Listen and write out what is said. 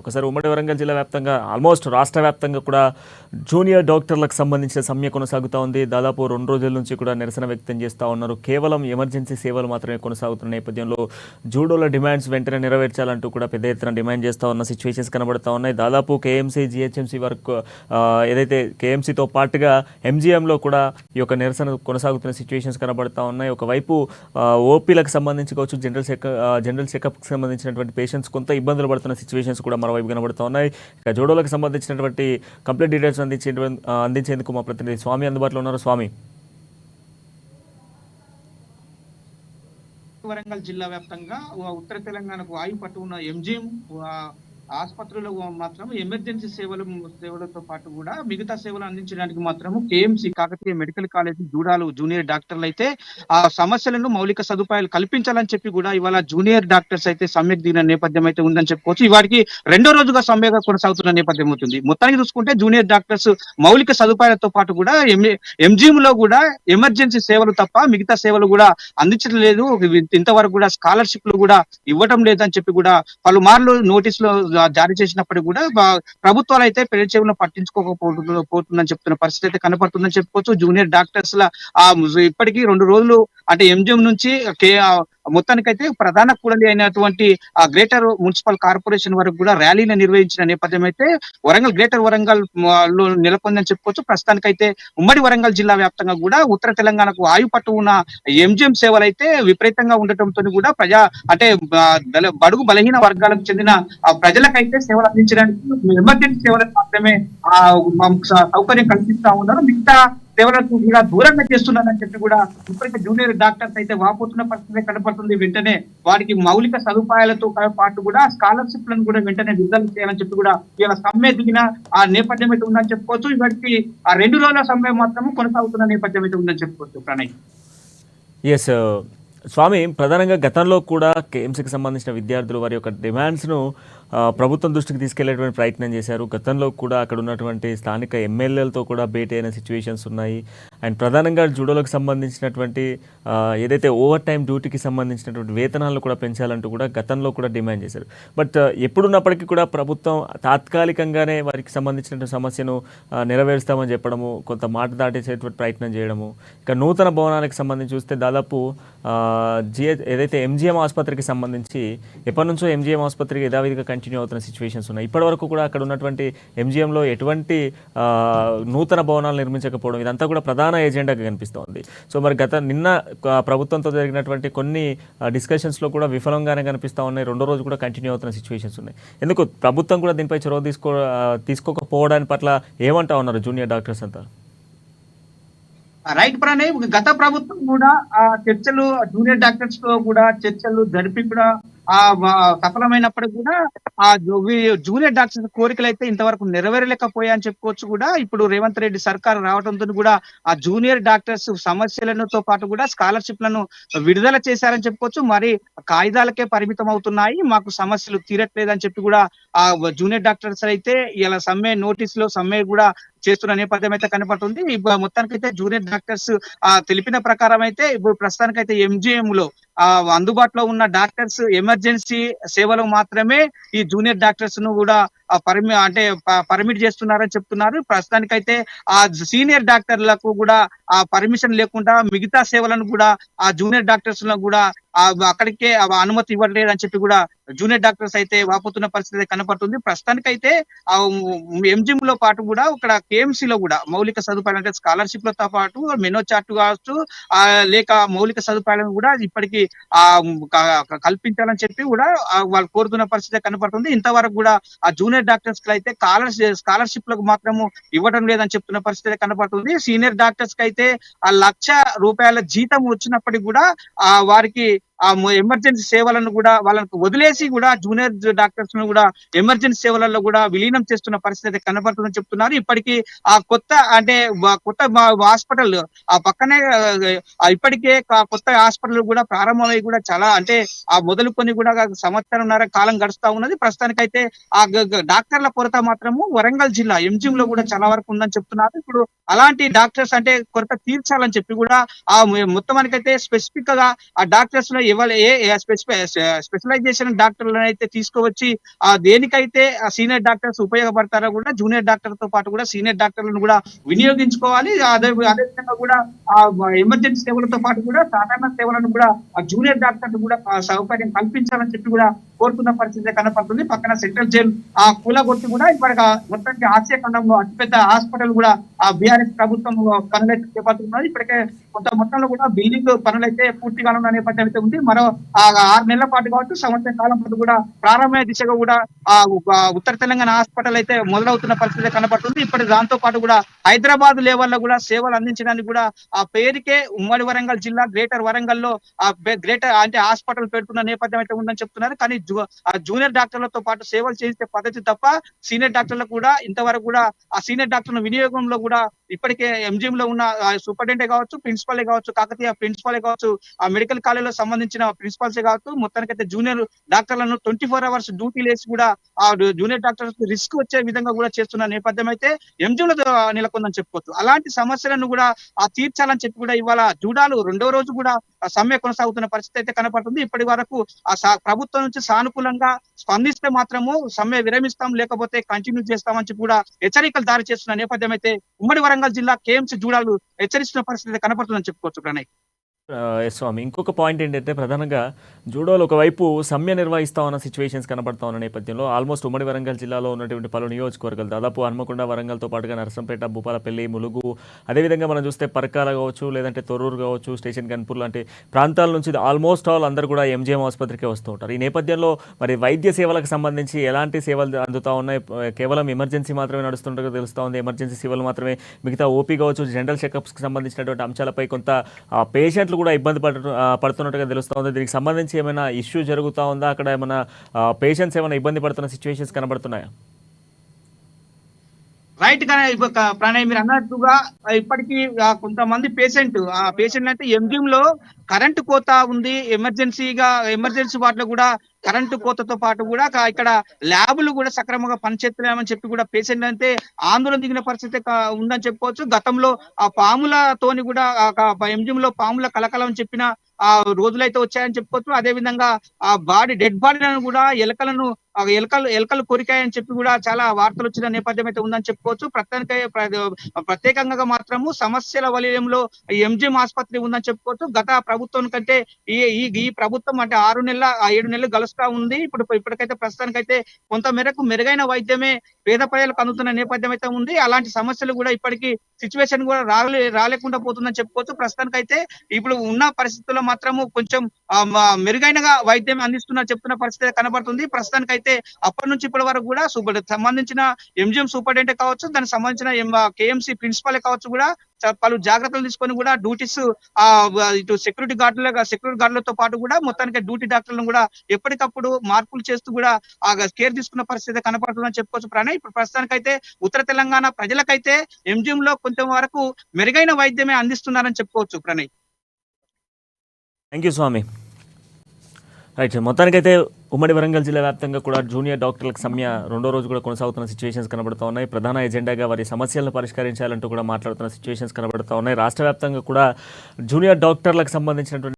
ఒకసారి ఉమ్మడి వరంగల్ జిల్లా వ్యాప్తంగా ఆల్మోస్ట్ రాష్ట్ర వ్యాప్తంగా కూడా జూనియర్ డాక్టర్లకు సంబంధించిన సమ్మె కొనసాగుతూ ఉంది. దాదాపు 2 రోజుల నుంచి కూడా నిరసన వ్యక్తం చేస్తూ ఉన్నారు. కేవలం ఎమర్జెన్సీ సేవలు మాత్రమే కొనసాగుతున్న నేపథ్యంలో జూడోల డిమాండ్స్ వెంటనే నెరవేర్చాలంటూ కూడా పెద్ద ఎత్తున డిమాండ్ చేస్తూ ఉన్న సిచ్యువేషన్స్ కనబడుతూ ఉన్నాయి. దాదాపు కేఎంసీ జిహెచ్ఎంసీ వరకు ఏదైతే కేఎంసీతో పాటుగా ఎంజీఎంలో కూడా ఈ యొక్క నిరసన కొనసాగుతున్న సిచ్యువేషన్స్ కనబడుతూ ఉన్నాయి. ఒకవైపు ఓపీలకు సంబంధించి కావచ్చు, జనరల్ చెకప్కి సంబంధించినటువంటి పేషెంట్స్ కొంత ఇబ్బందులు పడుతున్న సిచ్యువేషన్స్ కూడా మరోవైపు కనబడుతూ ఉన్నాయి. ఇక జూడోలకు సంబంధించినటువంటి కంప్లీట్ డీటెయిల్స్ అందించేందుకు మా ప్రతినిధి స్వామి అందుబాటులో ఉన్నారు. స్వామి, వరంగల్ జిల్లా వ్యాప్తంగా ఉత్తర తెలంగాణకు వాయు పట్టు ఉన్న ఎంజిఎం ఆసుపత్రులు మాత్రం ఎమర్జెన్సీ సేవలతో పాటు కూడా మిగతా సేవలు అందించడానికి మాత్రం కేఎంసీ కాకతీయ మెడికల్ కాలేజ్ జూడాలు జూనియర్ డాక్టర్లు అయితే ఆ సమస్యలను మౌలిక సదుపాయాలు కల్పించాలని చెప్పి కూడా ఇవాళ జూనియర్ డాక్టర్స్ అయితే సమ్మెకు దిగిన నేపథ్యం అయితే ఉందని చెప్పుకోవచ్చు. ఇవాటికి 2వ రోజుగా సమ్మెగా కొనసాగుతున్న నేపథ్యం అవుతుంది. మొత్తానికి చూసుకుంటే జూనియర్ డాక్టర్స్ మౌలిక సదుపాయాలతో పాటు కూడా ఎంజిఎం లో కూడా ఎమర్జెన్సీ సేవలు తప్ప మిగతా సేవలు కూడా అందించడం లేదు. ఇంతవరకు కూడా స్కాలర్షిప్లు కూడా ఇవ్వడం లేదని చెప్పి కూడా పలుమార్లు నోటీసులు జారీ చేసినప్పటికీ కూడా ప్రభుత్వాలు అయితే పెళ్లి పట్టించుకోకపోతుందని చెప్తున్న పరిస్థితి అయితే కనపడుతుందని చెప్పుకోవచ్చు. జూనియర్ డాక్టర్స్ ఇప్పటికీ 2 రోజులు అంటే ఎంజిఎం నుంచి మొత్తానికైతే ప్రధాన కూడలి అయినటువంటి గ్రేటర్ మున్సిపల్ కార్పొరేషన్ వరకు కూడా ర్యాలీని నిర్వహించిన నేపథ్యం అయితే గ్రేటర్ వరంగల్ లో నెలకొందని చెప్పుకోవచ్చు. ప్రస్తుతానికైతే ఉమ్మడి వరంగల్ జిల్లా వ్యాప్తంగా కూడా ఉత్తర తెలంగాణకు ఆయువు పట్టు ఉన్న ఎంజిఎం సేవలు అయితే విపరీతంగా ఉండటంతో కూడా బడుగు బలహీన వర్గాలకు చెందిన ప్రజలకైతే సేవలు అందించడానికి ఎమర్జెన్సీ సేవలకు మాత్రమే సౌకర్యం కల్పిస్తా ఉన్నారు. మిగతా సేవలకు కూడా దూరంగా చేస్తున్నారని చెప్పి కూడా ఇప్పటికే జూనియర్ డాక్టర్స్ అయితే వాపోతున్న పరిస్థితి కనపడుతుంది. వెంటనే వారికి మౌలిక సదుపాయాలతో పాటు కూడా స్కాలర్షిప్ లను కూడా వెంటనే విడుదల చేయాలని చెప్పి కూడా ఇలా సమ్మె దిగిన ఆ నేపథ్యం అయితే ఉందని చెప్పుకోవచ్చు. ఇవాటికి ఆ 2 రోజుల సమ్మె మాత్రం కొనసాగుతున్న నేపథ్యం అయితే ఉందని చెప్పుకోవచ్చు. ప్రణయ్, ఎస్ స్వామి, ప్రధానంగా గతంలో కూడా కేఎంసీకి సంబంధించిన విద్యార్థులు వారి యొక్క డిమాండ్స్ను ప్రభుత్వం దృష్టికి తీసుకెళ్లేటువంటి ప్రయత్నం చేశారు. గతంలో కూడా అక్కడ ఉన్నటువంటి స్థానిక ఎమ్మెల్యేలతో కూడా భేటీ అయిన సిచ్యువేషన్స్ ఉన్నాయి. అండ్ ప్రధానంగా జూడోలకు సంబంధించినటువంటి ఏదైతే ఓవర్ టైం డ్యూటీకి సంబంధించినటువంటి వేతనాలను కూడా పెంచాలంటూ కూడా గతంలో కూడా డిమాండ్ చేశారు. బట్ ఎప్పుడున్నప్పటికీ కూడా ప్రభుత్వం తాత్కాలికంగానే వారికి సంబంధించినటువంటి సమస్యను నెరవేరుస్తామని చెప్పడము, కొంత మాట దాటేసేటువంటి ప్రయత్నం చేయడము. ఇక నూతన భవనాలకు సంబంధించి చూస్తే దాదాపు ఏదైతే ఎంజీఎం ఆసుపత్రికి సంబంధించి ఎప్పటి నుంచో ఎంజీఎం ఆసుపత్రికి యథావిధిగా కంటిన్యూ అవుతున్న సిచ్యువేషన్స్ ఉన్నాయి. ఇప్పటి వరకు కూడా అక్కడ ఉన్నటువంటి ఎంజీఎంలో ఎటువంటి నూతన భవనాలు నిర్మించకపోవడం ఇదంతా కూడా ప్రధాన ఎజెండాగా కనిపిస్తోంది. సో మరి నిన్న ప్రభుత్వంతో జరిగినటువంటి కొన్ని డిస్కషన్స్లో కూడా విఫలంగానే కనిపిస్తూ ఉన్నాయి. 2వ రోజు కూడా కంటిన్యూ అవుతున్న సిచ్యువేషన్స్ ఉన్నాయి. ఎందుకు ప్రభుత్వం కూడా దీనిపై చొరవ తీసుకోకపోవడానికి పట్ల ఏమంటా ఉన్నారు జూనియర్ డాక్టర్స్ అంతా? రైట్ ప్రణయ్, గత ప్రభుత్వం కూడా ఆ చర్చలు జూనియర్ డాక్టర్స్ తో కూడా చర్చలు జరిపి కూడా సఫలమైనప్పటికీ కూడా ఆ జూనియర్ డాక్టర్స్ కోరికలు అయితే ఇంతవరకు నెరవేరలేకపోయాయని చెప్పుకోవచ్చు. కూడా ఇప్పుడు రేవంత్ రెడ్డి సర్కార్ రావడంతో కూడా ఆ జూనియర్ డాక్టర్స్ సమస్యలతో పాటు కూడా స్కాలర్షిప్ లను విడుదల చేశారని చెప్పుకోవచ్చు. మరి కాగితాలకే పరిమితం అవుతున్నాయి, మాకు సమస్యలు తీరట్లేదని చెప్పి కూడా ఆ జూనియర్ డాక్టర్స్ అయితే ఇలా సమ్మె కూడా చేస్తున్న నేపథ్యం అయితే కనపడుతుంది. మొత్తానికైతే జూనియర్ డాక్టర్స్ తెలిపిన ప్రకారం అయితే ఇప్పుడు ప్రస్తుతానికైతే ఎంజిఎం లో అందుబాటులో ఉన్న డాక్టర్స్ ఎమర్జెన్సీ సేవలు మాత్రమే ఈ జూనియర్ డాక్టర్స్ ను కూడా పర్మిట్ చేస్తున్నారని చెప్తున్నారు. ప్రస్తుతానికైతే ఆ సీనియర్ డాక్టర్లకు కూడా ఆ పర్మిషన్ లేకుండా మిగతా సేవలను కూడా ఆ జూనియర్ డాక్టర్స్ లను కూడా అక్కడికే అనుమతి ఇవ్వలేదని చెప్పి కూడా జూనియర్ డాక్టర్స్ అయితే వాపోతున్న పరిస్థితి కనపడుతుంది. ప్రస్తుతానికైతే ఆ ఎంజిఎం లో పాటు కూడా ఇక్కడ కేఎంసీలో కూడా మౌలిక సదుపాయాలు అంటే స్కాలర్షిప్ లతో పాటు మెనో చార్ట్ కావచ్చు లేక మౌలిక సదుపాయాలను కూడా ఇప్పటికీ కల్పించాలని చెప్పి కూడా వాళ్ళు కోరుతున్న పరిస్థితి కనపడుతుంది. ఇంతవరకు కూడా ఆ జూనియర్ డాక్టర్స్ కి అయితే స్కాలర్షిప్ లకు మాత్రము ఇవ్వడం లేదని చెప్తున్న పరిస్థితి కనపడుతుంది. సీనియర్ డాక్టర్స్ కి అయితే ఆ ₹1,00,000 జీతం వచ్చినప్పటికీ కూడా వారికి ఆ ఎమర్జెన్సీ సేవలను కూడా వాళ్ళకు వదిలేసి కూడా జూనియర్ డాక్టర్స్ ను కూడా ఎమర్జెన్సీ సేవలలో కూడా విలీనం చేస్తున్న పరిస్థితి కనబడుతుందని చెప్తున్నారు. ఇప్పటికీ ఆ కొత్త హాస్పిటల్ ఆ పక్కనే ఇప్పటికే కొత్త హాస్పిటల్ కూడా ప్రారంభమై కూడా చాలా అంటే ఆ మొదలుకొని కూడా సంవత్సరంన్నర కాలం గడుస్తా ఉన్నది. ప్రస్తుతానికైతే ఆ డాక్టర్ల కొరత మాత్రము వరంగల్ జిల్లా ఎంజిఎం లో కూడా చాలా వరకు ఉందని చెప్తున్నారు. ఇప్పుడు అలాంటి డాక్టర్స్ అంటే కొరత తీర్చాలని చెప్పి కూడా ఆ మొత్తానికైతే స్పెసిఫిక్ గా ఆ డాక్టర్స్ లో ఎవరు స్పెషలైజేషన్ డాక్టర్లను అయితే తీసుకువచ్చి దేనికైతే సీనియర్ డాక్టర్స్ ఉపయోగపడతారో కూడా జూనియర్ డాక్టర్ తో పాటు కూడా సీనియర్ డాక్టర్లను కూడా వినియోగించుకోవాలి. అదే విధంగా కూడా ఎమర్జెన్సీ సేవలతో పాటు కూడా సాధారణ సేవలను కూడా జూనియర్ డాక్టర్లు కూడా సౌకర్యం కల్పించాలని చెప్పి కూడా కోరుతున్న పరిస్థితి కనపడుతుంది. పక్కన సెంట్రల్ జైలు కూలగొట్టి కూడా ఇప్పటికి మొత్తానికి ఆసియా ఖండంలో అతిపెద్ద హాస్పిటల్ కూడా బీఆర్ఎస్ ప్రభుత్వం పనులైతే చేపడుతున్నది. ఇప్పటికే కొంత మొత్తంలో కూడా బిల్డింగ్ పనులైతే పూర్తిగా ఉన్న నేపథ్యం అయితే ఉంది. మరో 6 నెలల పాటు కావచ్చు, సంవత్సరం కాలం పాటు కూడా ప్రారంభ దిశగా కూడా ఉత్తర తెలంగాణ హాస్పిటల్ అయితే మొదలవుతున్న పరిస్థితి కనపడుతుంది. ఇప్పటి దాంతో పాటు కూడా హైదరాబాద్ లెవెల్లో కూడా సేవలు అందించడానికి కూడా ఆ పేరుకే ఉమ్మడి వరంగల్ జిల్లా గ్రేటర్ వరంగల్ లో గ్రేటర్ అంటే హాస్పిటల్ పెడుతున్న నేపథ్యం అయితే ఉందని చెప్తున్నారు. కానీ జూనియర్ డాక్టర్లతో పాటు సేవలు చేసే పద్ధతి తప్ప సీనియర్ డాక్టర్లకు కూడా ఇంతవరకు కూడా ఆ సీనియర్ డాక్టర్ల వినియోగంలో కూడా ఇప్పటికే ఎంజిఎం లో ఉన్న సూపరింటెండెంట్ కావచ్చు, ప్రిన్సిపల్ కావచ్చు, కాకతీయ ప్రిన్సిపల్ కావచ్చు, ఆ మెడికల్ కాలేజ్ లో సంబంధించిన ప్రిన్సిపల్స్ కావచ్చు, మొత్తానికైతే జూనియర్ డాక్టర్లను 24 hours డ్యూటీ లేసి కూడా ఆ జూనియర్ డాక్టర్స్ రిస్క్ వచ్చే విధంగా కూడా చేస్తున్న నేపథ్యం అయితే ఎంజిఎం లో నెలకొందని చెప్పుకోవచ్చు. అలాంటి సమస్యలను కూడా తీర్చాలని చెప్పి కూడా ఇవాళ జూడాలు 2వ రోజు కూడా సమ్మె కొనసాగుతున్న పరిస్థితి అయితే కనపడుతుంది. ఇప్పటి వరకు ప్రభుత్వం నుంచి సానుకూలంగా స్పందిస్తే మాత్రము సమ్మె విరమిస్తాం, లేకపోతే కంటిన్యూ చేస్తామని చెప్పి కూడా హెచ్చరికలు దారి చేస్తున్న నేపథ్యం అయితే ఉమ్మడి వరంగల్ జిల్లా కేఎంసీ జూడాలు హెచ్చరిస్తున్న పరిస్థితి కనపడుతుందని చెప్పుకోవచ్చు ప్రణయ్. ఎస్ స్వామి, ఇంకొక పాయింట్ ఏంటంటే ప్రధానంగా జూడోలో ఒకవైపు సమ్మె నిర్వహిస్తా ఉన్న సిచ్యువేషన్స్ కనబడతా ఉన్న నేపథ్యంలో ఆల్మోస్ట్ ఉమ్మడి వరంగల్ జిల్లాలో ఉన్నటువంటి పలు నియోజకవర్గాలు దాదాపు హన్మకొండ వరంగల్తో పాటుగా నరసంపేట, భూపాలపల్లి, ములుగు, అదేవిధంగా మనం చూస్తే పరకాల కావచ్చు, లేదంటే తొర్రూరు కావచ్చు, స్టేషన్ గన్పూర్ లాంటి ప్రాంతాల నుంచి ఆల్మోస్ట్ ఆల్ అందరూ కూడా ఎంజిఎం ఆసుపత్రికి వస్తూ ఉంటారు. ఈ నేపథ్యంలో మరి వైద్య సేవలకు సంబంధించి ఎలాంటి సేవలు అందుతూ ఉన్నాయి? కేవలం ఎమర్జెన్సీ మాత్రమే నడుస్తుండగా తెలుస్తూ ఉంది. ఎమర్జెన్సీ సేవలు మాత్రమే, మిగతా ఓపీ కావచ్చు, జనరల్ చెకప్స్కి సంబంధించినటువంటి అంశాలపై కొంత పేషెంట్లు కూడా ఇబ్బంది పడుతున్నట్టుగా తెలుస్తూ ఉంది. దీనికి సంబంధించి ఏమైనా ఇష్యూ జరుగుతూ ఉందా? అక్కడ ఏమైనా పేషెంట్స్ ఏమైనా ఇబ్బంది పడుతున్న సిచ్యువేషన్స్ కనబడుతున్నాయా? రైట్ గా ప్రణయ్ మీరు అన్నట్టుగా ఇప్పటికీ కొంతమంది పేషెంట్ అంటే ఎంజిఎం లో కరెంటు కోత ఉంది. ఎమర్జెన్సీ వార్డులో కూడా కరెంటు కోతతో పాటు కూడా ఇక్కడ ల్యాబులు కూడా సక్రమంగా పనిచేస్తున్నామని చెప్పి కూడా పేషెంట్ అయితే ఆందోళన దిగిన పరిస్థితి ఉందని చెప్పుకోవచ్చు. గతంలో ఆ పాములతోని కూడా ఎంజిఎం లో పాముల కలకలం చెప్పిన ఆ రోజులైతే వచ్చాయని చెప్పుకోవచ్చు. అదే విధంగా ఆ డెడ్ బాడీలను కూడా ఎలకలు కొరికాయని చెప్పి కూడా చాలా వార్తలు వచ్చిన నేపథ్యం అయితే ఉందని చెప్పుకోవచ్చు. ప్రత్యేకంగా మాత్రము సమస్యల వలయంలో ఎంజిఎం ఆసుపత్రి ఉందని చెప్పుకోవచ్చు. గత ప్రభుత్వం కంటే ఈ ప్రభుత్వం అంటే 7 నెలలు గలుస్తా ఉంది. ఇప్పటికైతే ప్రస్తుతానికైతే కొంత మేరకు మెరుగైన వైద్యమే పేద ప్రజలకు అందుతున్న నేపథ్యం అయితే ఉంది. అలాంటి సమస్యలు కూడా ఇప్పటికీ సిచ్యువేషన్ కూడా రాలేకుండా పోతుందని చెప్పుకోవచ్చు. ప్రస్తుతానికైతే ఇప్పుడు ఉన్న పరిస్థితుల్లో మాత్రము కొంచెం మెరుగైనగా వైద్యం చెప్తున్న పరిస్థితి కనబడుతుంది. ప్రస్తుతానికైతే అప్పటి నుంచి ఇప్పటి వరకు కూడా సంబంధించిన ఎంజిఎం సూపరింటెండెంట్ కావచ్చు, దానికి సంబంధించిన కేఎంసీ ప్రిన్సిపల్ కావచ్చు కూడా పలు జాగ్రత్తలు తీసుకొని కూడా డ్యూటీస్ ఇటు సెక్యూరిటీ గార్డులతో పాటు కూడా మొత్తానికి డ్యూటీ డాక్టర్లను కూడా ఎప్పటికప్పుడు మార్పులు చేస్తూ కూడా కేర్ తీసుకున్న పరిస్థితి కనపడుతుందని చెప్పుకోవచ్చు ప్రణయ్. ఇప్పుడు ప్రస్తుతానికైతే ఉత్తర తెలంగాణ ప్రజలకైతే ఎంజిఎం లో కొంత వరకు మెరుగైన వైద్యమే అందిస్తున్నారని చెప్పుకోవచ్చు Pranay. Thank you Swamy. Right, మొత్తానికైతే ఉమ్మడి వరంగల్ జిల్లా వ్యాప్తంగా కూడా జూనియర్ డాక్టర్లకు సమ్మె 2వ రోజు కూడా కొనసాగుతున్న సిచ్యువేషన్స్ కనబడుతూ ఉన్నాయి. ప్రధాన ఎజెండాగా వారి సమస్యలను పరిష్కరించాలంటూ కూడా మాట్లాడుతున్న సిచ్యువేషన్స్ కనబడుతూ ఉన్నాయి. రాష్ట్ర వ్యాప్తంగా కూడా జూనియర్ డాక్టర్లకు సంబంధించినటువంటి